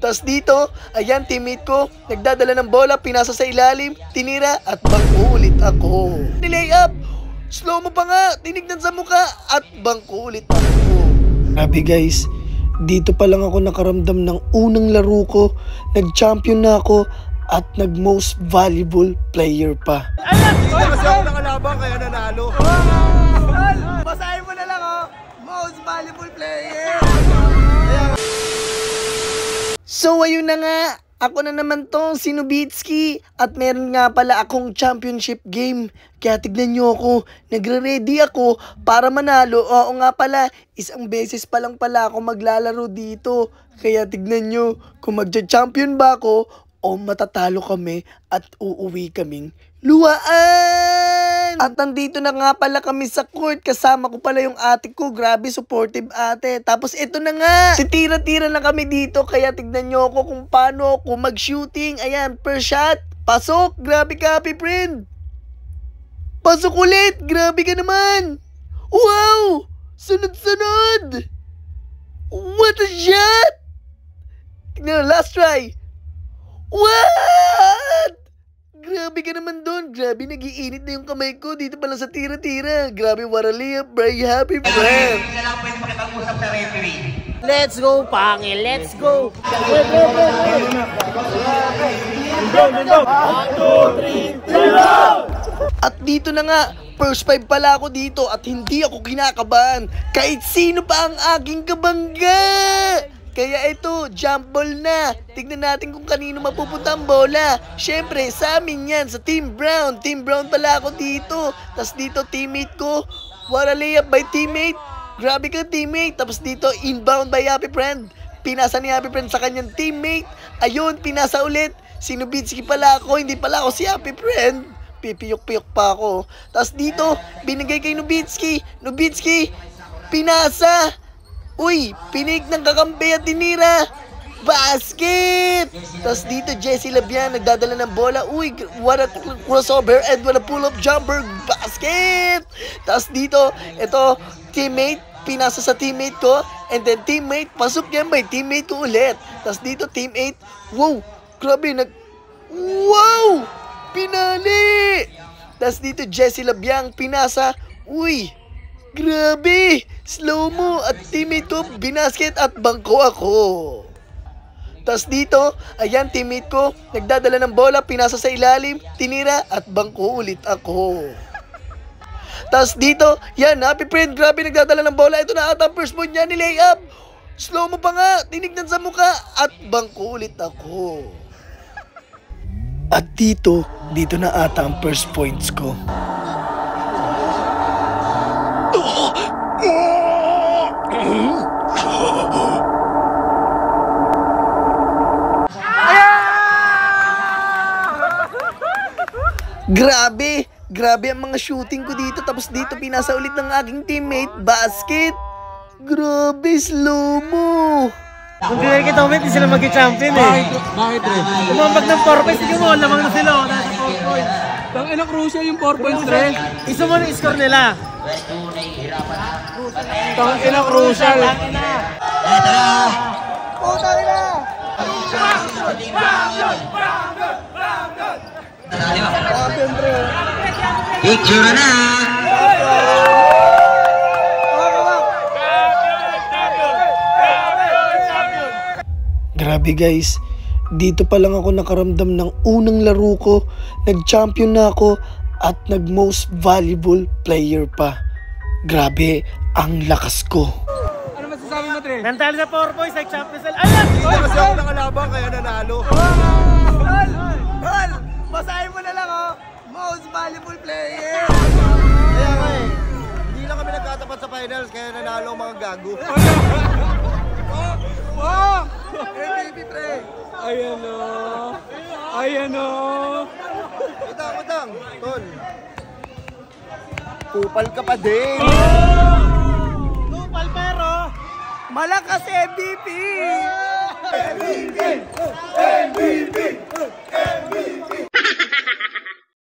Tas dito, ayan, teammate ko, nagdadala ng bola, pinasa sa ilalim, tinira, at bangko ulit ako. Nilay up, slow mo pa nga, tinignan sa muka, at bangko ulit ako. Grabe guys, dito pa lang ako nakaramdam ng unang laro ko, nag-champion na ako, at nag-most valuable player pa. Hindi kasi ako nakalaban kaya nanalo. Basahin mo na lang oh, most valuable player. So ayun na nga, ako na naman tong si Nubitsky at meron nga pala akong championship game. Kaya tignan nyo ako, nagre-ready ako para manalo. Oo nga pala, isang beses pa lang pala ako maglalaro dito. Kaya tignan nyo, kung magja-champion ba ako o matatalo kami at uuwi kaming luwaan. At nandito na nga pala kami sa court. Kasama ko pala yung ate ko. Grabe, supportive ate. Tapos ito na nga, titira-tira na kami dito. Kaya tignan nyo ako kung paano ako mag-shooting. Ayan, per shot. Pasok. Grabe ka, happy friend. Pasok ulit. Grabe ka naman. Wow! Sunod-sunod. What a shot! Tignan, last try. What? Grabe ka naman doon. Grabe, nagiinit na yung kamay ko. Dito pala sa tira-tira. Grabe, what a layup. Very happy, friend. Hindi na lang pwede makipag-usap sa referee. Let's go, pangil. Let's go. 1, 2, 3, 0! At dito na nga, first 5 pala ako dito at hindi ako kinakabahan. Kahit sino pa ang aking kabangga. Kaya ito, jump ball na. Tignan natin kung kanino mapupunta ang bola. Siyempre, sa amin yan, sa Team Brown. Team Brown pala ako dito. Tapos dito, teammate ko. What a layup by teammate. Grabe ka, teammate. Tapos dito, inbound by Happy Friend. Pinasa ni Happy Friend sa kanyang teammate. Ayun, pinasa ulit. Si Nubitsky pala ako, hindi pala ako si Happy Friend. Pipiyok-piyok pa ako. Tapos dito, binigay kay Nubitsky. Nubitsky, pinasa. Uy, pinig ng kakampi at tinira. Basket! Tapos dito, Jesse Labian, nagdadala ng bola. Uy, what a crossover and what a pull-up jumper. Basket! Tapos dito, ito, teammate, pinasa sa teammate ko. And then teammate, pasok yan by teammate ko ulit. Tapos dito, teammate, wow, grabe, wow! Pinali! Tapos dito, Jesse Labian, pinasa. Uy, grabe! Slow mo at teammate ko, binasket at bangko ako. Tapos dito, ayan, teammate ko, nagdadala ng bola, pinasa sa ilalim, tinira at bangko ulit ako. Tapos dito, yan, Happy Friend, grabe nagdadala ng bola. Ito na ata ang first point niya, nilay up. Slow mo pa nga, tinignan sa muka at bangko ulit ako. At dito na ata ang first points ko. Grabe ang mga shooting ko dito. Tapos dito pinasa ulit ng aking teammate. Basket. Grabe, slow mo. Kung tinari kita umit, hindi sila mag-champion eh. Bakit rin? Kumambag ng 4 points, hindi mo, lamang na sila. Nasa 4 points. Tang ina crucial yung 4 points rin. Isa mo na score nila. Tang ina crucial. Eto na. Puta nila. Picture na. Grabe guys, dito pa lang ako nakaramdam ng unang laro ko, nag-champion na ako at nag-most valuable player pa. Grabe, ang lakas ko. Ano masasabi mo, Tre? Nantalo sa 4 points, nag-champion sila. Ayan! Hindi kasi ako nakalaban kaya nanalo. Hal! Basahin mo na lang oh, most valuable player. Kaya nga eh, hindi lang kami nagkatapat sa finals kaya nanalo ang mga gago. Wow! MVP pre. Ayan o. Ayan o. Utang, tol. Kupal ka pa din. Kupal pero Malakas MVP! MVP! MVP! MVP!